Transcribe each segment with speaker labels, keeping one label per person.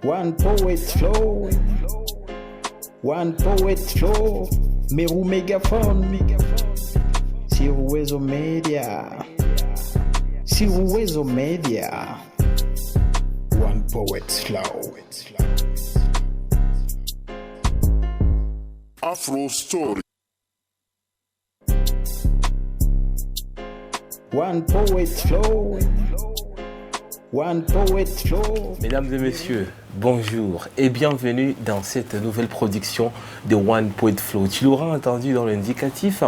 Speaker 1: One poet flow, one poet flow, Meru Megaphone, Siruwezo Media, Siruwezo Media, one poet flow.
Speaker 2: Afro Story.
Speaker 1: One poet flow. One poet flow.
Speaker 3: Mesdames et messieurs, bonjour et bienvenue dans cette nouvelle production de One Poet Flow. Tu l'auras entendu dans l'indicatif,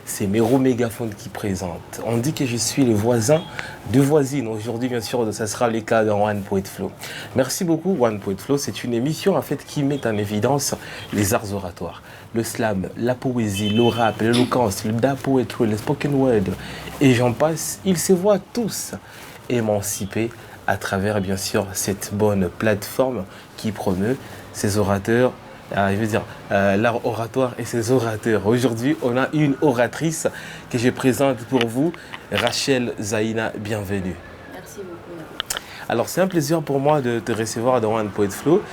Speaker 3: c'est Meru Megaphone qui présente. On dit que je suis le voisin de voisine. Aujourd'hui, bien sûr, ça sera le cas dans One Poet Flow. Merci beaucoup, One Poet Flow. C'est une émission en fait qui met en évidence les arts oratoires. Le slam, la poésie, le rap, l'éloquence, le da poetry, le spoken word et j'en passe. Ils se voient tous émancipés à travers, bien sûr, cette bonne plateforme qui promeut ces orateurs, l'art oratoire et ses orateurs. Aujourd'hui, on a une oratrice que je présente pour vous, Rachel Zaina, bienvenue.
Speaker 4: Merci beaucoup.
Speaker 3: Alors, c'est un plaisir pour moi de te recevoir dans One Poet Flow.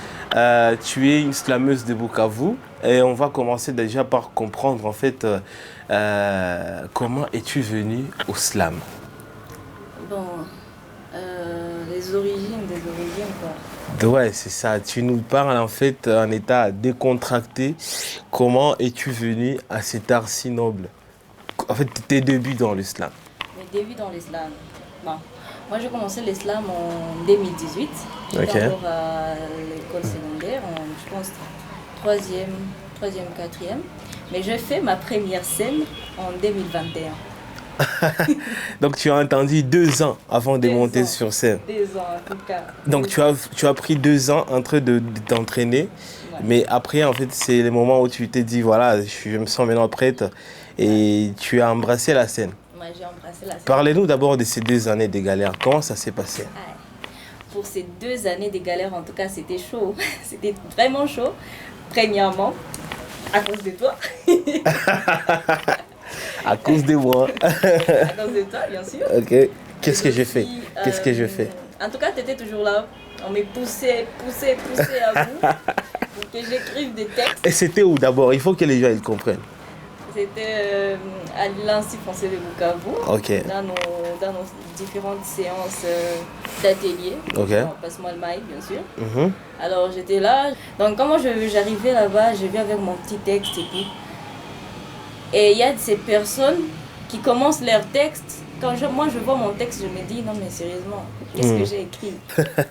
Speaker 3: Tu es une slameuse de Bukavu et on va commencer déjà par comprendre, en fait, comment es-tu venue au slam?
Speaker 4: Bon, les origines des origines, quoi.
Speaker 3: Ouais, c'est ça. Tu nous parles en fait en état décontracté. Comment es-tu venu à cet art si noble? En fait, tes débuts dans l'islam.
Speaker 4: Mes débuts dans l'islam. Bon, moi j'ai commencé l'islam en 2018. J'étais encore à l'école secondaire, je pense 3e, 4e. Mais j'ai fait ma première scène en 2021.
Speaker 3: Donc tu as attendu 2 ans avant de monter sur scène.
Speaker 4: 2 ans en tout cas.
Speaker 3: Donc tu as pris 2 ans en train de t'entraîner. Ouais. Mais après, en fait, c'est le moment où tu t'es dit, voilà, je me sens maintenant prête. Et tu as embrassé la scène.
Speaker 4: Moi, j'ai embrassé la scène.
Speaker 3: Parlez-nous d'abord de ces 2 années de galère. Comment ça s'est passé?
Speaker 4: Pour ces 2 années de galère, en tout cas, c'était chaud. C'était vraiment chaud. Premièrement, à cause de toi.
Speaker 3: À cause de moi.
Speaker 4: À cause de toi, bien sûr.
Speaker 3: Ok. Qu'est-ce que j'ai fait? Qu'est-ce que je fais?
Speaker 4: En tout cas, tu étais toujours là. On me poussait à bout pour que j'écrive des textes.
Speaker 3: Et c'était où d'abord? Il faut que les gens ils comprennent.
Speaker 4: C'était à l'Institut français de Bukavu.
Speaker 3: Ok.
Speaker 4: Dans nos différentes séances d'atelier.
Speaker 3: Ok.
Speaker 4: Passe-moi le mic, bien sûr. Alors, j'étais là. Donc, comment j'arrivais là-bas, je viens avec mon petit texte et tout. Et il y a de ces personnes qui commencent leur texte. Quand moi je vois mon texte, je me dis non mais sérieusement, qu'est-ce que j'ai écrit?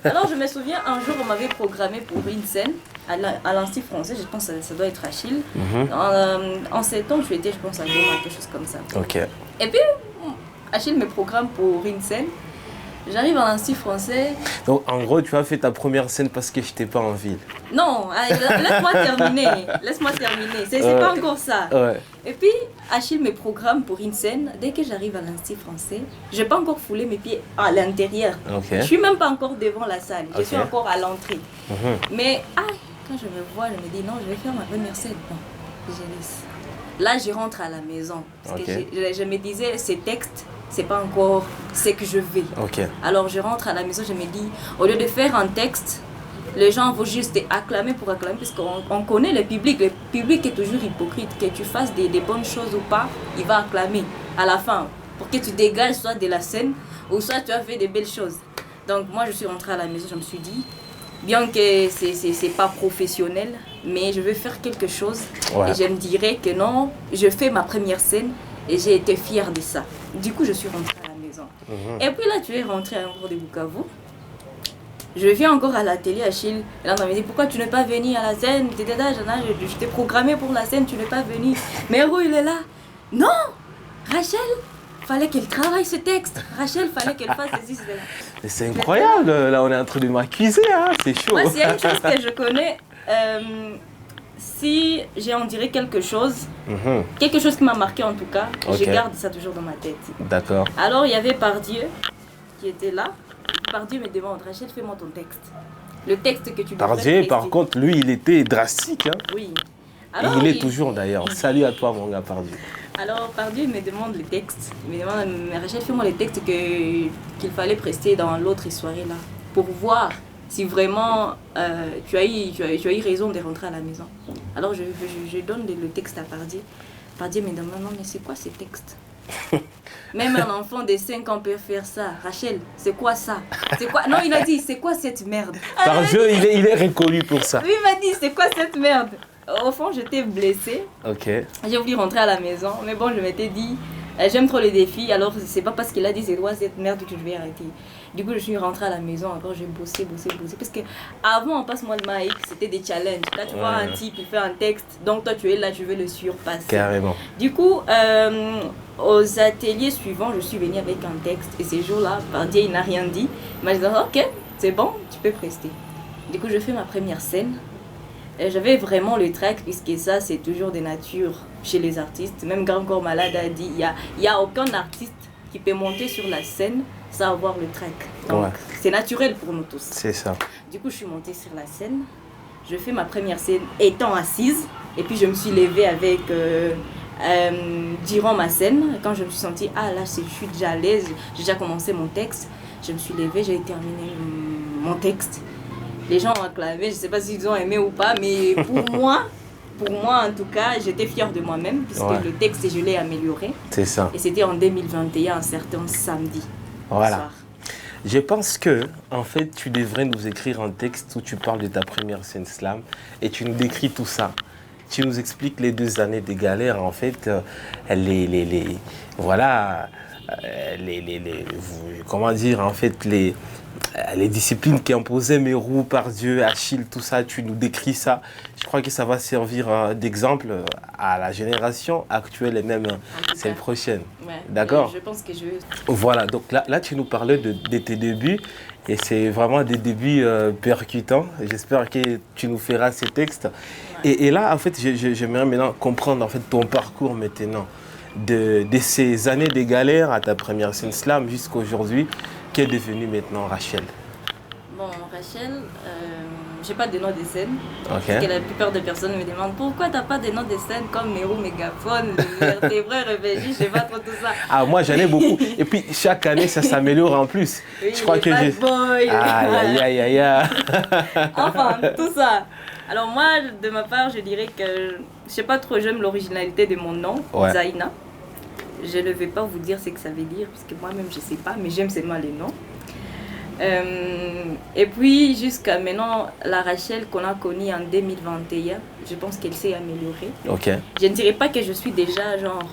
Speaker 4: Alors je me souviens, un jour on m'avait programmé pour une scène à l'Institut français, je pense que ça doit être Achille. En 7 ans, je pense à Goma, quelque chose comme ça.
Speaker 3: Ok.
Speaker 4: Et puis Achille me programme pour une scène. J'arrive à l'Institut français.
Speaker 3: Donc en gros, tu as fait ta première scène parce que je n'étais pas en ville.
Speaker 4: Non, laisse-moi terminer. C'est pas encore ça.
Speaker 3: Ouais.
Speaker 4: Et puis, Achille me programme pour une scène. Dès que j'arrive à l'Institut français, je n'ai pas encore foulé mes pieds à l'intérieur.
Speaker 3: Okay.
Speaker 4: Je ne suis même pas encore devant la salle. Je suis encore à l'entrée. Mais quand je me vois, je me dis non, je vais faire ma première scène. Bon, je laisse. Là, je rentre à la maison. Parce que je me disais, ces textes, c'est pas encore ce que je veux. Alors, je rentre à la maison, je me dis, au lieu de faire un texte, les gens vont juste acclamer pour acclamer, parce qu'on connaît le public. Le public est toujours hypocrite. Que tu fasses des bonnes choses ou pas, il va acclamer à la fin. Pour que tu dégages soit de la scène, ou soit tu as fait des belles choses. Donc moi, je suis rentrée à la maison, je me suis dit, bien que c'est pas professionnel, mais je veux faire quelque chose. Et je me dirais que non, je fais ma première scène et j'ai été fière de ça. Du coup, je suis rentrée à la maison. Et puis là, tu es rentrée à l'aéroport de Bukavu. Je viens encore à l'atelier Achille. Et là, on m'a dit, pourquoi tu n'es pas venu à la scène? Je t'ai programmé pour la scène, tu n'es pas venu. Meru, il est là. Non, Rachel, fallait qu'elle travaille ce texte. Rachel, fallait qu'elle fasse ceci, cela.
Speaker 3: C'est incroyable, là on est en train de m'accuser, hein. C'est chaud.
Speaker 4: Moi, s'il y a une chose que je connais, si j'ai en dirait quelque chose qui m'a marqué en tout cas, je garde ça toujours dans ma tête.
Speaker 3: D'accord.
Speaker 4: Alors, il y avait Pardieu qui était là. Pardieu me demande, Rachel, fais-moi ton texte. Le texte que tu dois
Speaker 3: Pardieu, par contre, lui, il était drastique. Hein.
Speaker 4: Oui.
Speaker 3: Alors, il est toujours d'ailleurs. Salut à toi, mon gars, Pardieu.
Speaker 4: Alors, Pardieu me demande le texte. Il me demande, Rachel, fais-moi les textes qu'il fallait prester dans l'autre soirée là. Pour voir si vraiment tu as eu raison de rentrer à la maison. Alors je donne le texte à Pardier. Pardier me demande, non mais c'est quoi ces textes? Même un enfant de 5 ans peut faire ça. Rachel, c'est quoi ça? C'est quoi? Non, il a dit, c'est quoi cette merde?
Speaker 3: Pardieu, il est reconnu pour ça.
Speaker 4: Oui, il m'a dit, c'est quoi cette merde? Au fond, j'étais blessée.
Speaker 3: Ok.
Speaker 4: J'ai voulu rentrer à la maison, mais bon, je m'étais dit, j'aime trop les défis, alors c'est pas parce qu'il a dit c'est quoi cette merde que je vais arrêter. Du coup, je suis rentrée à la maison, encore j'ai bossé. Parce que avant, on passe moi le mic, c'était des challenges. Là, tu vois un type, il fait un texte, donc toi tu es là, tu veux le surpasser.
Speaker 3: Carrément.
Speaker 4: Du coup, aux ateliers suivants, je suis venue avec un texte, et ces jours-là, Pardier, il n'a rien dit. Il m'a dit, ok, c'est bon, tu peux prester. Du coup, je fais ma première scène. J'avais vraiment le trac, puisque ça, c'est toujours de nature chez les artistes. Même Grand Corps Malade a dit, il y a aucun artiste qui peut monter sur la scène sans avoir le trac. Donc, c'est naturel pour nous tous.
Speaker 3: C'est ça.
Speaker 4: Du coup, je suis montée sur la scène. Je fais ma première scène étant assise. Et puis, je me suis levée avec... durant ma scène, quand je me suis sentie, ah là, je suis déjà à l'aise, j'ai déjà commencé mon texte. Je me suis levée, j'ai terminé mon texte. Les gens ont acclamé, je ne sais pas s'ils ont aimé ou pas, mais pour moi en tout cas, j'étais fière de moi-même, puisque le texte, je l'ai amélioré.
Speaker 3: C'est ça.
Speaker 4: Et c'était en 2021, un certain samedi.
Speaker 3: Voilà.
Speaker 4: Soir.
Speaker 3: Je pense que, en fait, tu devrais nous écrire un texte où tu parles de ta première scène slam et tu nous décris tout ça. Tu nous expliques les 2 années de galère, en fait, comment dire, en fait, les disciplines qui imposaient Mérou, Pardieu, Achille, tout ça, tu nous décris ça. Je crois que ça va servir d'exemple à la génération actuelle et même celle prochaine.
Speaker 4: Ouais,
Speaker 3: d'accord?
Speaker 4: Je pense que je...
Speaker 3: Voilà, donc là tu nous parlais de tes débuts et c'est vraiment des débuts percutants. J'espère que tu nous feras ces textes. Ouais. Et là, en fait, j'aimerais maintenant comprendre en fait, ton parcours maintenant. De ces années de galère à ta première scène slam jusqu'à aujourd'hui, qu'est devenue maintenant Rachel?
Speaker 4: Bon, Rachel, j'ai pas de nom de scène.
Speaker 3: Okay.
Speaker 4: Parce que la plupart des personnes me demandent pourquoi t'as pas de nom de scène comme Mérou, Mégaphone, Vertébré, Réveillé, je sais pas trop tout ça.
Speaker 3: Ah, moi j'en ai beaucoup. Et puis chaque année ça s'améliore en plus.
Speaker 4: Oui,
Speaker 3: je crois que
Speaker 4: j'ai. Boy.
Speaker 3: Aïe.
Speaker 4: Enfin, tout ça. Alors moi, de ma part, je dirais que je sais pas trop, j'aime l'originalité de mon nom, Zaina. Je ne vais pas vous dire ce que ça veut dire, parce que moi-même je sais pas, mais j'aime seulement les noms. Et puis jusqu'à maintenant, la Rachel qu'on a connue en 2021, je pense qu'elle s'est améliorée.
Speaker 3: Okay.
Speaker 4: Je ne dirais pas que je suis déjà genre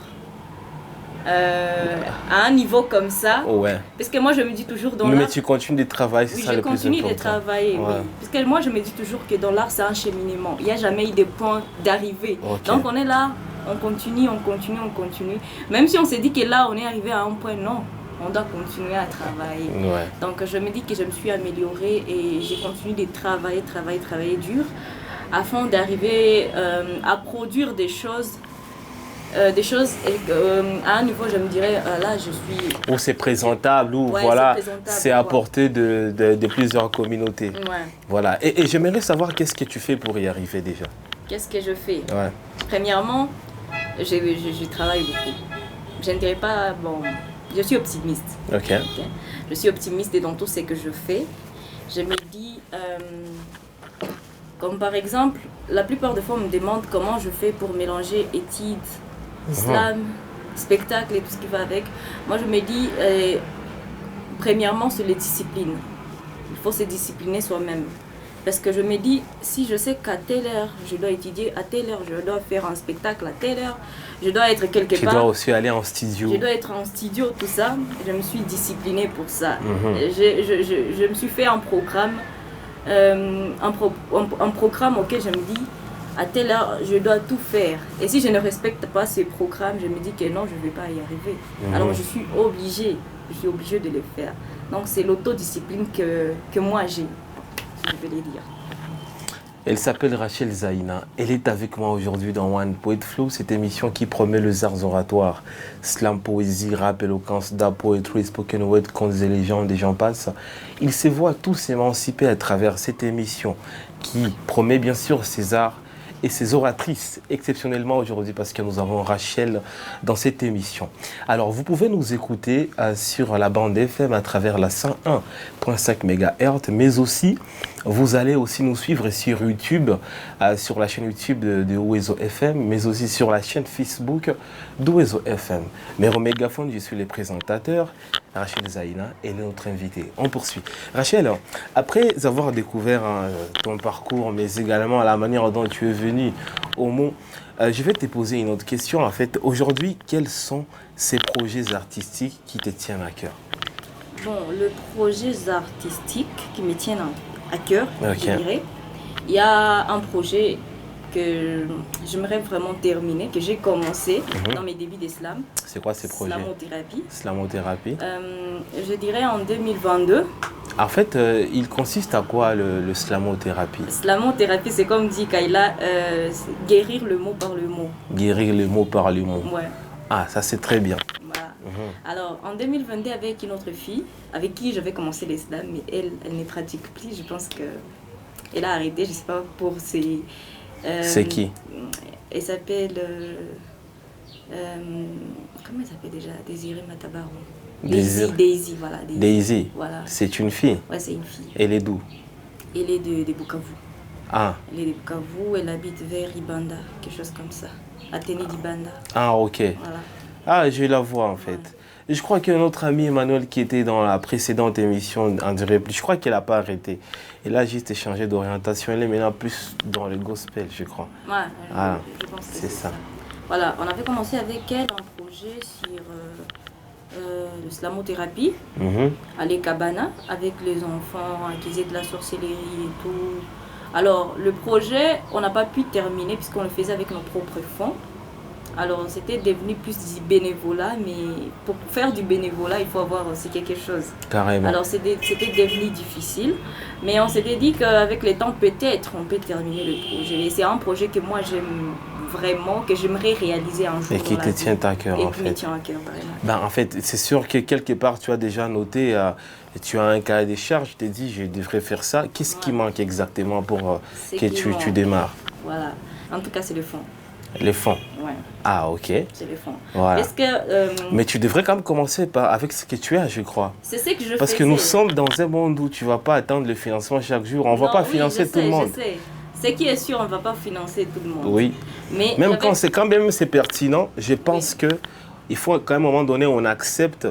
Speaker 4: à un niveau comme ça.
Speaker 3: Ouais.
Speaker 4: Parce que moi je me dis toujours dans
Speaker 3: l'art...
Speaker 4: Mais
Speaker 3: tu continues de travailler, c'est ça le plus important.
Speaker 4: Oui, je continue de travailler, oui. Parce que moi je me dis toujours que dans l'art c'est un cheminement. Il n'y a jamais eu de point d'arrivée. Okay. Donc on est là, on continue. Même si on s'est dit que là on est arrivé à un point, non. On doit continuer à travailler.
Speaker 3: Ouais.
Speaker 4: Donc je me dis que je me suis améliorée et j'ai continué de travailler dur afin d'arriver à produire des choses à un niveau, je me dirais, là je suis...
Speaker 3: Où c'est présentable, où voilà, c'est à portée de plusieurs communautés.
Speaker 4: Ouais.
Speaker 3: Voilà. Et j'aimerais savoir qu'est-ce que tu fais pour y arriver déjà.
Speaker 4: Qu'est-ce que je fais?
Speaker 3: Ouais.
Speaker 4: Premièrement, je travaille beaucoup. Je ne dirais pas, bon, je suis optimiste.
Speaker 3: Okay.
Speaker 4: Je suis optimiste dans tout ce que je fais. Je me dis... comme par exemple, la plupart des fois on me demande comment je fais pour mélanger études, slam, spectacle et tout ce qui va avec. Moi je me dis, premièrement c'est les disciplines. Il faut se discipliner soi-même. Parce que je me dis, si je sais qu'à telle heure je dois étudier, à telle heure je dois faire un spectacle, à telle heure je dois être quelque part.
Speaker 3: Tu dois aussi aller en studio.
Speaker 4: Je dois être en studio, tout ça. Je me suis disciplinée pour ça. Je me suis fait un programme. Un programme auquel je me dis à telle heure je dois tout faire, et si je ne respecte pas ce programme je me dis que non, je ne vais pas y arriver. Alors je suis obligée de le faire. Donc c'est l'autodiscipline que moi j'ai, je vais le dire.
Speaker 3: Elle s'appelle Rachel Zaina. Elle est avec moi aujourd'hui dans One Poet Flow, cette émission qui promet les arts oratoires, slam, poésie, rap, éloquence, da poetry, spoken word, contes et légendes, et j'en passe. Ils se voient tous émancipés à travers cette émission qui promet bien sûr ces arts et ses oratrices exceptionnellement aujourd'hui parce que nous avons Rachel dans cette émission. Alors, vous pouvez nous écouter sur la bande FM à travers la 101.5 MHz, mais aussi, vous allez aussi nous suivre sur YouTube, sur la chaîne YouTube de Ouezo FM, mais aussi sur la chaîne Facebook d'Ouezo FM. Mero Mégaphone, je suis le présentateur. Rachel Zaïna est notre invitée. On poursuit. Rachel, après avoir découvert ton parcours, mais également la manière dont tu es venue au Mont, je vais te poser une autre question. En fait, aujourd'hui, quels sont ces projets artistiques qui te tiennent à cœur?
Speaker 4: Bon, le projet artistique qui me tient à cœur, je dirais, il y a un projet que j'aimerais vraiment terminer, que j'ai commencé dans mes débuts d'islam.
Speaker 3: C'est quoi ces projets?
Speaker 4: Slamothérapie.
Speaker 3: Slamothérapie.
Speaker 4: Je dirais en 2022.
Speaker 3: En fait, il consiste à quoi le slamothérapie?
Speaker 4: Slamothérapie, c'est comme dit Kayla, guérir le mot par le mot.
Speaker 3: Guérir le mot par le mot.
Speaker 4: Ouais.
Speaker 3: Ah, ça c'est très bien.
Speaker 4: Voilà. Alors, en 2022, avec une autre fille, avec qui j'avais commencé l'islam, mais elle ne pratique plus. Je pense qu'elle a arrêté, je ne sais pas, pour ses...
Speaker 3: c'est qui?
Speaker 4: Elle s'appelle... comment elle s'appelle déjà? Désiré Matabarou. Daisy, voilà.
Speaker 3: Daisy.
Speaker 4: Voilà.
Speaker 3: C'est une fille?
Speaker 4: Ouais, c'est une fille.
Speaker 3: Elle est d'où?
Speaker 4: Elle est de Bukavu.
Speaker 3: Ah.
Speaker 4: Elle est de Bukavu, elle habite vers Ibanda, quelque chose comme ça. Athénée d'Ibanda.
Speaker 3: Ah, ok.
Speaker 4: Voilà.
Speaker 3: Ah, je la vois en fait. Ouais. Je crois que notre ami Emmanuel qui était dans la précédente émission en dirait plus, je crois qu'elle n'a pas arrêté. Elle a juste échangé d'orientation. Elle est maintenant plus dans le gospel, je crois.
Speaker 4: Ouais, je pense que c'est ça. Voilà, on avait commencé avec elle un projet sur le slamothérapie à l'Ekabana avec les enfants qui faisaient de la sorcellerie et tout. Alors, le projet, on n'a pas pu terminer puisqu'on le faisait avec nos propres fonds. Alors, c'était devenu plus du bénévolat, mais pour faire du bénévolat, il faut avoir aussi quelque chose.
Speaker 3: Carrément.
Speaker 4: Alors, c'était devenu difficile, mais on s'était dit qu'avec le temps, peut-être, on peut terminer le projet. Et c'est un projet que moi, j'aime vraiment, que j'aimerais réaliser un jour.
Speaker 3: Et qui te tient à cœur, en fait. Et qui me tient à cœur, vraiment. Ben, en fait, c'est sûr que quelque part, tu as déjà noté, tu as un cahier des charges, tu t'es dit, je devrais faire ça. Qu'est-ce qui manque exactement pour que tu démarres?
Speaker 4: Voilà. En tout cas, c'est le fond.
Speaker 3: Les fonds.
Speaker 4: Ouais.
Speaker 3: Ah, ok.
Speaker 4: C'est les fonds.
Speaker 3: Voilà.
Speaker 4: Que,
Speaker 3: mais tu devrais quand même commencer avec ce que tu as, je crois.
Speaker 4: C'est ce que je fais.
Speaker 3: Parce que nous sommes dans un monde où tu ne vas pas attendre le financement chaque jour. On ne va pas financer tout le monde.
Speaker 4: Je sais. Ce qui est sûr, on ne va pas financer tout le monde.
Speaker 3: Oui.
Speaker 4: Mais
Speaker 3: même quand c'est pertinent, je pense qu'il faut qu'à un moment donné, on accepte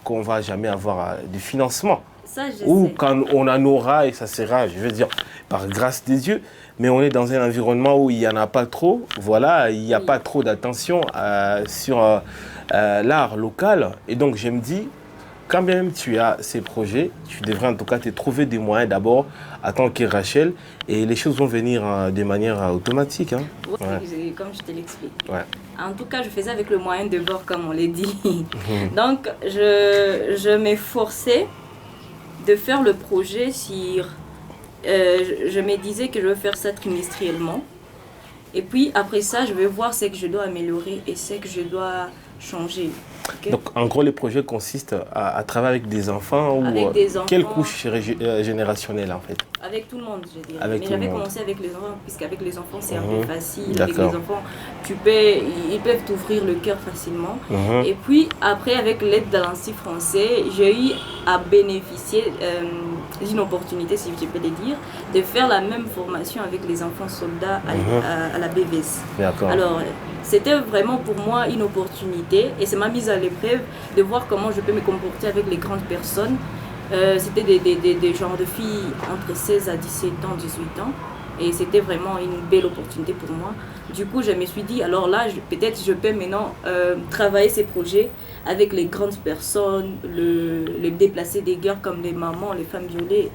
Speaker 3: qu'on ne va jamais avoir de financement.
Speaker 4: Ça, je
Speaker 3: ou
Speaker 4: sais.
Speaker 3: Quand on en aura, et ça sera, je veux dire, par grâce des dieux, mais on est dans un environnement où il n'y en a pas trop, voilà, il n'y a pas trop d'attention sur l'art local. Et donc, je me dis, quand même tu as ces projets, tu devrais en tout cas te trouver des moyens d'abord en tant que Rachel, et les choses vont venir de manière automatique. Hein.
Speaker 4: Ouais. Comme je te l'explique.
Speaker 3: Ouais.
Speaker 4: En tout cas, je faisais avec le moyen de bord, comme on l'a dit. Donc, je m'efforçais de faire le projet sur... je me disais que je veux faire ça trimestriellement. Et puis, après ça, je vais voir ce que je dois améliorer et ce que je dois changer. Okay?
Speaker 3: Donc, en gros, le projet consiste à travailler avec des enfants
Speaker 4: avec des enfants.
Speaker 3: Quelle couche générationnelle, en fait?
Speaker 4: Avec tout le monde, je dirais.
Speaker 3: Mais
Speaker 4: j'avais commencé avec les enfants, puisqu'avec les enfants, c'est un peu facile.
Speaker 3: Avec
Speaker 4: les enfants, ils peuvent t'ouvrir le cœur facilement. Et puis, après, avec l'aide de l'Institut français, j'ai eu à bénéficier d'une opportunité, si je peux le dire, de faire la même formation avec les enfants soldats à la BVS.
Speaker 3: D'accord.
Speaker 4: Alors, c'était vraiment pour moi une opportunité et c'est ma mise à l'épreuve de voir comment je peux me comporter avec les grandes personnes. C'était des genres de filles entre 16 à 17 ans, 18 ans. Et c'était vraiment une belle opportunité pour moi. Du coup, je me suis dit, alors là, peut-être je peux maintenant travailler ces projets avec les grandes personnes, les déplacés des guerres comme les mamans, les femmes violées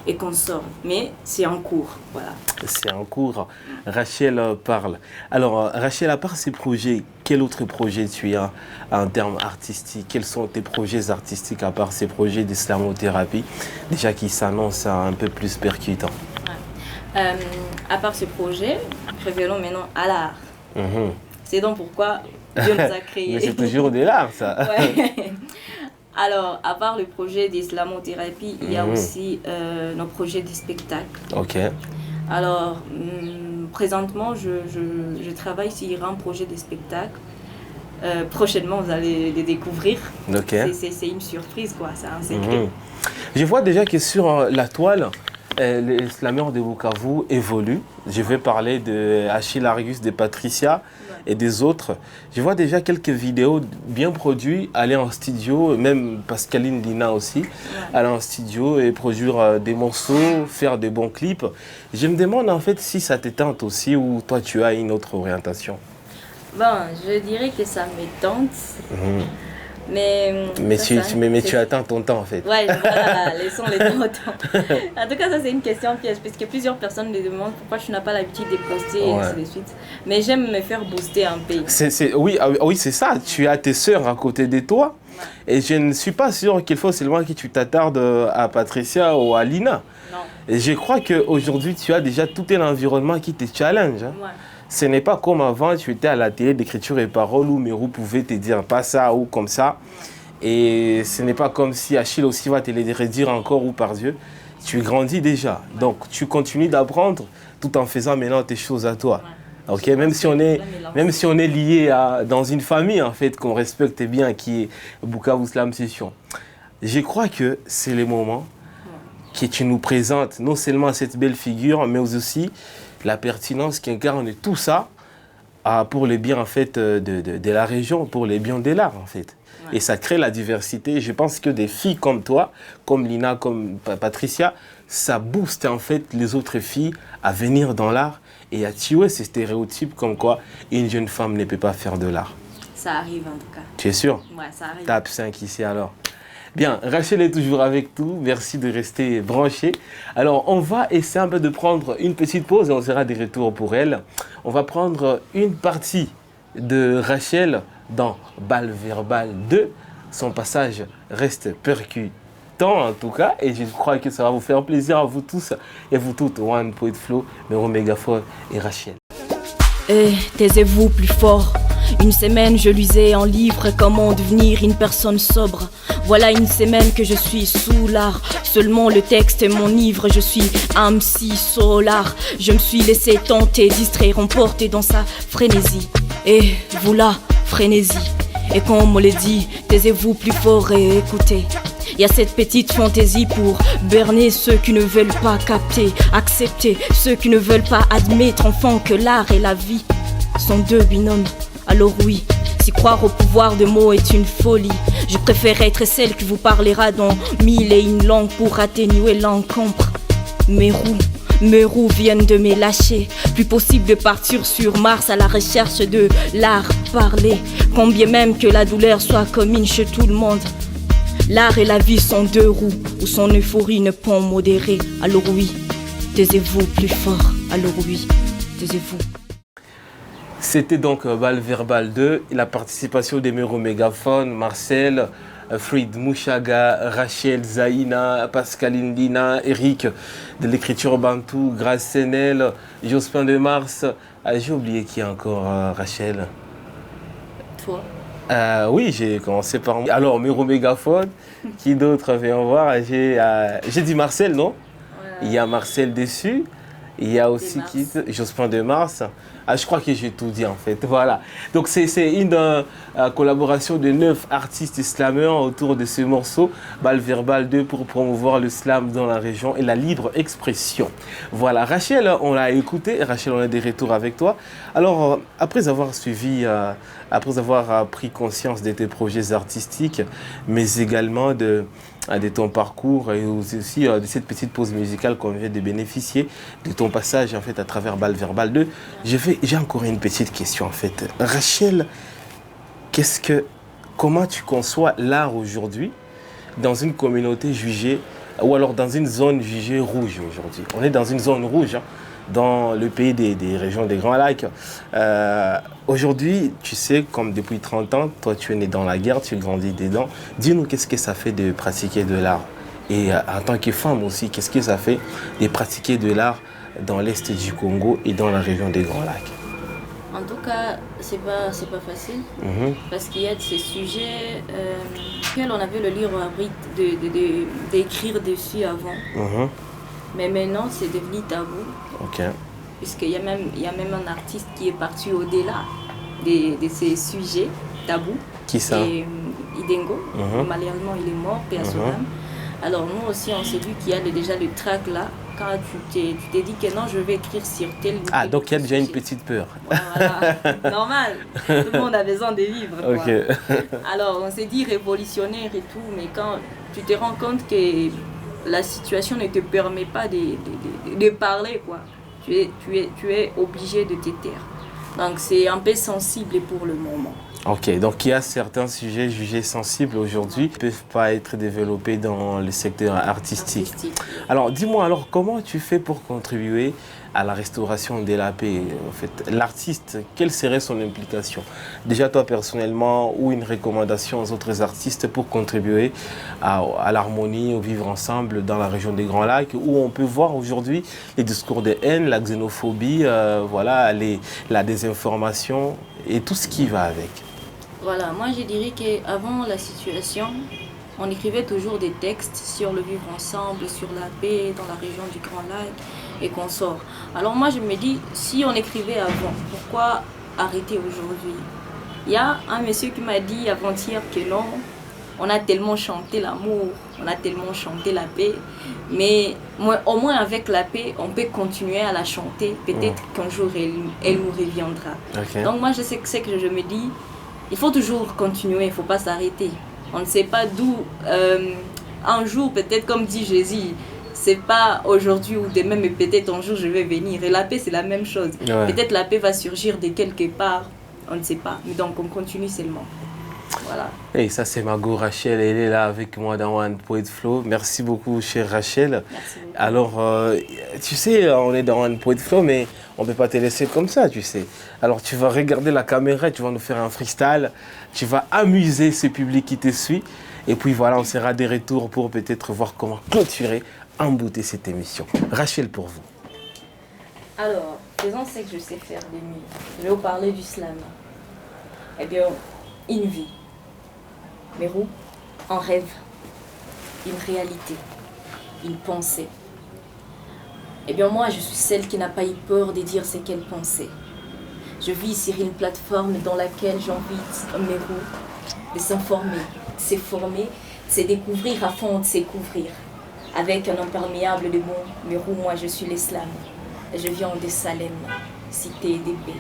Speaker 4: et consorts. Mais c'est en cours, voilà.
Speaker 3: C'est en cours. Rachel parle. Alors, Rachel, à part ces projets, quel autre projet tu as en termes artistiques? Quels sont tes projets artistiques à part ces projets d'islamothérapie, déjà qui s'annoncent un peu plus percutants?
Speaker 4: À part ce projet, révélons maintenant à l'art. C'est donc pourquoi Dieu nous a créés.
Speaker 3: Mais c'est toujours de l'art, ça.
Speaker 4: Ouais. Alors, à part le projet d'islamothérapie, il y a aussi nos projets de spectacle.
Speaker 3: Ok.
Speaker 4: Alors, présentement, je travaille sur un projet de spectacle. Prochainement, vous allez les découvrir.
Speaker 3: Okay.
Speaker 4: C'est une surprise, quoi. C'est un secret.
Speaker 3: Je vois déjà que sur la toile, les slameurs de Bukavu évoluent. Je vais parler de Achille Argus, de Patricia et des autres. Je vois déjà quelques vidéos bien produites, aller en studio, même Pascaline Lina aussi, aller en studio et produire des morceaux, faire des bons clips. Je me demande en fait si ça te tente aussi ou toi tu as une autre orientation.
Speaker 4: Bon, je dirais que ça me tente. Mais
Speaker 3: tu attends ton temps en fait.
Speaker 4: Ouais, voilà, laissons les temps au temps. En tout cas, ça c'est une question piège, parce que plusieurs personnes me demandent pourquoi tu n'as pas l'habitude de poster et ainsi de suite. Mais j'aime me faire booster un peu.
Speaker 3: Oui, c'est ça. Tu as tes sœurs à côté de toi. Et je ne suis pas sûr qu'il faut seulement que tu t'attardes à Patricia ou à Lina.
Speaker 4: Non.
Speaker 3: Et je crois qu'aujourd'hui, tu as déjà tout un environnement qui te challenge. Hein.
Speaker 4: Ouais.
Speaker 3: Ce n'est pas comme avant, tu étais à la télé d'écriture et parole où Mérou pouvait te dire pas ça ou comme ça. Et ce n'est pas comme si Achille aussi va te le redire encore ou par Dieu. Tu grandis déjà. Donc tu continues d'apprendre tout en faisant maintenant tes choses à toi. Ok, même si on est lié dans une famille en fait qu'on respecte bien, qui est Bukavu Slam Session. Je crois que c'est le moment que tu nous présentes non seulement cette belle figure, mais aussi la pertinence qui incarne tout ça pour le bien en fait de la région, pour le bien de l'art en fait. Et ça crée la diversité. Je pense que des filles comme toi, comme Lina, comme Patricia, ça booste en fait les autres filles à venir dans l'art et à tuer ces stéréotypes comme quoi une jeune femme ne peut pas faire de l'art.
Speaker 4: Ça arrive en tout cas.
Speaker 3: Tu es sûr?
Speaker 4: Ouais, ça arrive.
Speaker 3: Tape 5 ici alors. Bien, Rachel est toujours avec nous. Merci de rester branché. Alors, on va essayer un peu de prendre une petite pause et on sera de retour pour elle. On va prendre une partie de Rachel dans Balle Verbale 2. Son passage reste percutant en tout cas et je crois que ça va vous faire plaisir à vous tous et vous toutes. One Poet Flow, Mero Mégaphone et Rachel.
Speaker 4: Taisez-vous plus fort. Une semaine je lisais en livre comment devenir une personne sobre. Voilà une semaine que je suis sous l'art. Seulement le texte est mon ivre. Je suis un psy solar. Je me suis laissé tenter, distraire, emporter dans sa frénésie. Et vous là, frénésie. Et comme on le dit, taisez-vous plus fort et écoutez. Il y a cette petite fantaisie pour berner ceux qui ne veulent pas capter, accepter ceux qui ne veulent pas admettre enfin que l'art et la vie sont deux binômes. Alors oui, si croire au pouvoir de mots est une folie, je préfère être celle qui vous parlera dans 1001 langues pour atténuer l'encombre. Mes roues viennent de me lâcher. Plus possible de partir sur Mars à la recherche de l'art parlé. Combien même que la douleur soit commune chez tout le monde. L'art et la vie sont deux roues où son euphorie ne peut modérer. Alors oui, taisez-vous plus fort. Alors oui, taisez-vous.
Speaker 3: C'était donc Balle Verbale 2, la participation des Mero Mégaphone, Marcel, Fried Mouchaga, Rachel, Zaina, Pascaline Lina, Eric de l'écriture Bantou, Grace Senel, Jospin de Mars. J'ai oublié qui encore, Rachel?
Speaker 4: Toi.
Speaker 3: Oui, j'ai commencé par... Alors, Mero Mégaphone, qui d'autre vient voir? J'ai dit Marcel, non? Il y a Marcel dessus. Il y a aussi qui? Jospin de Mars. Je crois que j'ai tout dit en fait. Voilà. Donc c'est une collaboration de 9 artistes slameurs autour de ce morceau, Balle Verbale 2, pour promouvoir le slam dans la région et la libre expression. Voilà. Rachel, on l'a écouté. Rachel, on est de retour avec toi. Alors, après avoir suivi, après avoir pris conscience de tes projets artistiques, mais également de ton parcours et aussi de cette petite pause musicale qu'on vient de bénéficier, de ton passage en fait à travers Balle Verbale 2, j'ai encore une petite question en fait. Rachel, comment tu conçois l'art aujourd'hui dans une communauté jugée, ou alors dans une zone jugée rouge aujourd'hui? On est dans une zone rouge, hein, dans le pays des régions des Grands Lacs. Aujourd'hui, tu sais, comme depuis 30 ans, toi tu es né dans la guerre, tu grandis dedans. Dis-nous qu'est-ce que ça fait de pratiquer de l'art? Et en tant que femme aussi, qu'est-ce que ça fait de pratiquer de l'art dans l'Est du Congo et dans la région des Grands Lacs?
Speaker 4: En tout cas, c'est pas facile, parce qu'il y a de ces sujets auxquels on avait le libre arbitre d'écrire dessus avant. Mais maintenant, c'est devenu tabou.
Speaker 3: Ok.
Speaker 4: puisqu'il y a même un artiste qui est parti au-delà de ces sujets tabous.
Speaker 3: Qui ça?
Speaker 4: Idengo, malheureusement il est mort, paix à son âme. Alors nous aussi on s'est dit qu'il y a déjà le trac là, quand tu t'es dit que non je vais écrire sur tel...
Speaker 3: Ah donc il y a déjà une petite peur.
Speaker 4: Voilà, normal, tout le monde a besoin de vivre.
Speaker 3: Okay.
Speaker 4: Alors on s'est dit révolutionnaire et tout, mais quand tu te rends compte que la situation ne te permet pas de parler, quoi. Tu es obligé de te taire. Donc c'est un peu sensible pour le moment.
Speaker 3: Ok, donc il y a certains sujets jugés sensibles aujourd'hui qui ne peuvent pas être développés dans le secteur artistique. Alors dis-moi, alors comment tu fais pour contribuer à la restauration de la paix? En fait, l'artiste, quelle serait son implication? Déjà toi personnellement, ou une recommandation aux autres artistes pour contribuer à l'harmonie, au vivre ensemble dans la région des Grands Lacs, où on peut voir aujourd'hui les discours de haine, la xénophobie, voilà, la désinformation et tout ce qui va avec.
Speaker 4: Voilà, moi je dirais qu'avant la situation, on écrivait toujours des textes sur le vivre ensemble, sur la paix dans la région du Grand Lac et qu'on sort. Alors moi je me dis, si on écrivait avant, pourquoi arrêter aujourd'hui? Il y a un monsieur qui m'a dit avant-hier que non, on a tellement chanté l'amour, on a tellement chanté la paix, mais au moins avec la paix, on peut continuer à la chanter. Peut-être qu'un jour elle nous reviendra. Okay. Donc moi je sais que je me dis, il faut toujours continuer, il ne faut pas s'arrêter. On ne sait pas d'où, un jour, peut-être comme dit Jésus, c'est pas aujourd'hui ou demain, mais peut-être un jour je vais venir. Et la paix, c'est la même chose. Ouais. Peut-être la paix va surgir de quelque part, on ne sait pas. Mais donc on continue seulement. Voilà.
Speaker 3: Et ça, c'est Margot Rachel, elle est là avec moi dans One Poet Flow. Merci beaucoup, chère Rachel.
Speaker 4: Merci beaucoup.
Speaker 3: Alors, tu sais, on est dans One Poet Flow, mais on ne peut pas te laisser comme ça, tu sais. Alors, tu vas regarder la caméra, tu vas nous faire un freestyle, tu vas amuser ce public qui te suit. Et puis voilà, on sera des retours pour peut-être voir comment clôturer, embouter cette émission. Rachel, pour vous.
Speaker 4: Alors, faisons ce que je sais faire de mieux. Je vais vous parler du slam. Eh bien, une vie. Mais où? Un rêve, une réalité, une pensée. Eh bien moi, je suis celle qui n'a pas eu peur de dire ce qu'elle pensait. Je vis sur une plateforme dans laquelle j'invite mes roues de s'informer, de se former, de se découvrir afin de se couvrir. Avec un imperméable de bon, mes roues, moi je suis l'islam. Je viens de Salem, cité d'épée.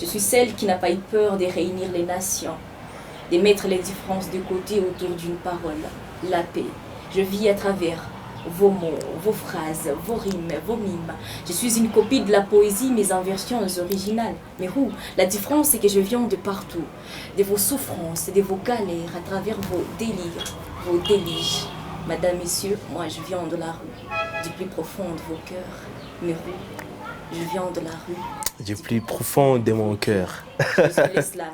Speaker 4: Je suis celle qui n'a pas eu peur de réunir les nations, de mettre les différences de côté autour d'une parole, la paix. Je vis à travers vos mots, vos phrases, vos rimes, vos mimes. Je suis une copie de la poésie, mais en versions originales. Mais où? La différence, c'est que je viens de partout, de vos souffrances, de vos galères, à travers vos délires, vos déliges. Madame, messieurs, moi je viens de la rue, du plus profond de vos cœurs. Mais où? Je viens de la rue.
Speaker 3: Du plus profond de mon cœur.
Speaker 4: Je suis l'islam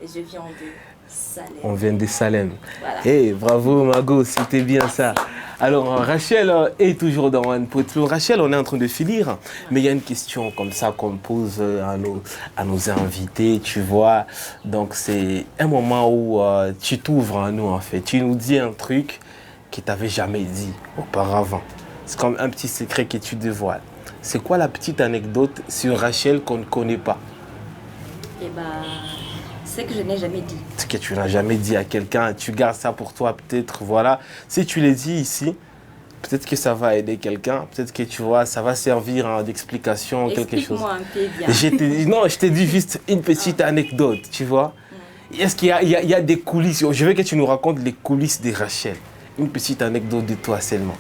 Speaker 4: et je viens de Salem.
Speaker 3: On vient de Salem.
Speaker 4: Voilà.
Speaker 3: Hey, bravo Margot, c'était bien ça. Alors Rachel est toujours dans One Poet Flow. Rachel, on est en train de finir, mais il y a une question comme ça qu'on pose à nos invités, tu vois. Donc c'est un moment où tu t'ouvres à nous en fait. Tu nous dis un truc que tu n'avais jamais dit auparavant. C'est comme un petit secret que tu dévoiles. C'est quoi la petite anecdote sur Rachel qu'on ne connaît pas?
Speaker 4: Eh bien, c'est que je n'ai jamais dit.
Speaker 3: Ce que tu n'as jamais dit à quelqu'un, tu gardes ça pour toi peut-être, voilà. Si tu les dis ici, peut-être que ça va aider quelqu'un, peut-être que tu vois, ça va servir d'explication, quelque chose.
Speaker 4: Explique-moi un peu bien.
Speaker 3: Non, je t'ai dit juste une petite anecdote, tu vois. Est-ce qu'il y a des coulisses? Je veux que tu nous racontes les coulisses de Rachel. Une petite anecdote de toi seulement.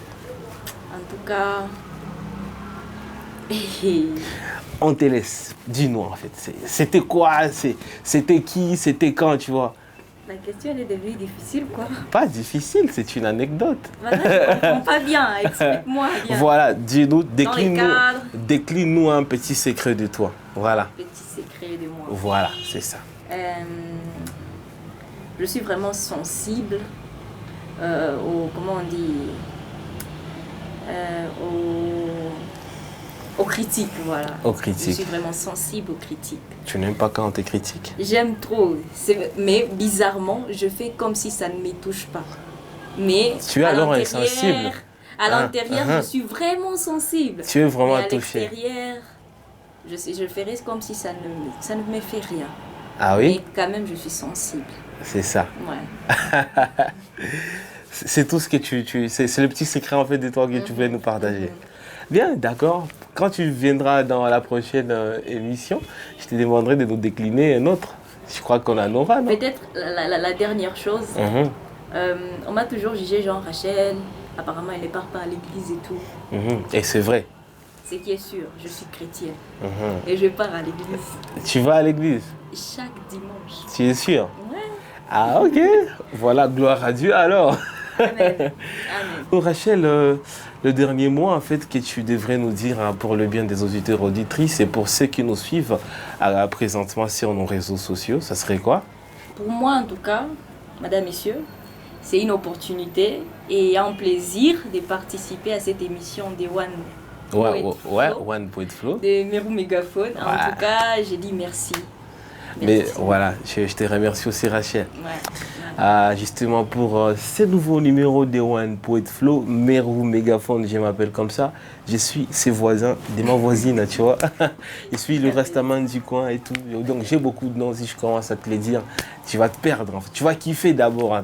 Speaker 4: En tout cas...
Speaker 3: On te laisse. Dis-nous en fait. C'était quoi? C'était qui? C'était quand, tu vois?
Speaker 4: La question elle est devenue difficile, quoi.
Speaker 3: Pas difficile, c'est une anecdote.
Speaker 4: Voilà, je ne comprends pas bien. Explique-moi bien.
Speaker 3: Voilà, dis-nous, décline-nous un petit secret de toi. Voilà.
Speaker 4: Un petit secret de moi.
Speaker 3: Voilà, c'est ça.
Speaker 4: Je suis vraiment sensible comment on dit, aux critiques, voilà.
Speaker 3: Aux critiques.
Speaker 4: Je suis vraiment sensible aux critiques.
Speaker 3: Tu n'aimes pas quand on te critique?
Speaker 4: J'aime trop, mais bizarrement, je fais comme si ça ne me touche pas. Mais
Speaker 3: tu es alors insensible.
Speaker 4: À l'intérieur, je suis vraiment sensible.
Speaker 3: Tu es vraiment touché.
Speaker 4: À l'extérieur, je ferai comme si ça ne me fait rien.
Speaker 3: Ah oui?
Speaker 4: Mais quand même, je suis sensible.
Speaker 3: C'est ça.
Speaker 4: Ouais.
Speaker 3: C'est tout ce que c'est le petit secret en fait de toi que tu voulais nous partager. Bien, d'accord. Quand tu viendras dans la prochaine émission, je te demanderai de nous décliner un autre. Je crois qu'on en aura, non?
Speaker 4: Peut-être la dernière chose. On m'a toujours jugé genre Rachel, apparemment elle ne part pas à l'église et tout.
Speaker 3: Et c'est vrai.
Speaker 4: Ce qui est sûr, je suis chrétienne. Et je pars à l'église.
Speaker 3: Tu vas à l'église?
Speaker 4: Chaque dimanche.
Speaker 3: Tu es sûr?
Speaker 4: Ouais.
Speaker 3: Ah ok. Voilà, gloire à Dieu alors.
Speaker 4: Amen. Amen.
Speaker 3: Oh, Rachel, le dernier mot en fait que tu devrais nous dire pour le bien des auditeurs auditrices et pour ceux qui nous suivent présentement sur nos réseaux sociaux, ça serait quoi?
Speaker 4: Pour moi en tout cas, madame, messieurs, c'est une opportunité et un plaisir de participer à cette émission des
Speaker 3: One Poet Flow.
Speaker 4: De Merou Mégaphone. Ouais. En tout cas, j'ai dit merci.
Speaker 3: Mais voilà, je te remercie aussi Rachel.
Speaker 4: Ouais.
Speaker 3: Justement pour ce nouveau numéro de One Poet Flow, Merou Mégaphone, je m'appelle comme ça. Je suis ses voisins, de ma voisine, tu vois. Je suis le rastaman du coin et tout. Donc j'ai beaucoup de noms, si je commence à te les dire, tu vas te perdre. En fait. Tu vas kiffer d'abord. Hein.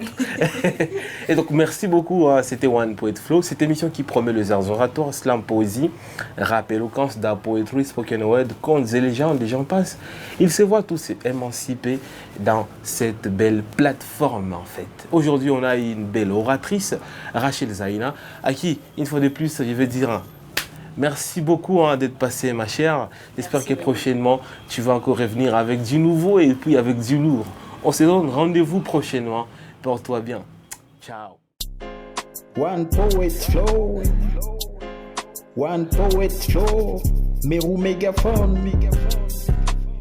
Speaker 3: Et donc merci beaucoup, hein. C'était One Poet Flow, cette émission qui promet les arts oratoires, slam, poésie, rap, éloquence, da poetry, spoken word, contes et légendes, les gens passent. Ils se voient tous émancipés dans cette belle plateforme en fait. Aujourd'hui, on a une belle oratrice, Rachel Zaina, à qui, une fois de plus, je vais dire merci beaucoup d'être passée, ma chère. J'espère que prochainement, tu vas encore revenir avec du nouveau et puis avec du lourd. On se donne rendez-vous prochainement. Porte-toi bien. Ciao.
Speaker 1: One Poet Flow. One Poet Flow. Merou Mégaphone.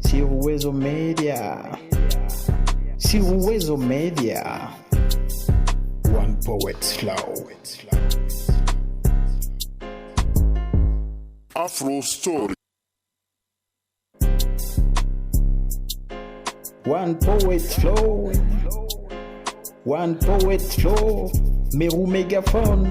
Speaker 1: Sur Uwezo Media. Sur Uwezo Media. One Poet Flow.
Speaker 2: Afro Story.
Speaker 1: One Poet Flow. One Poet Flow. Merou Mégaphone.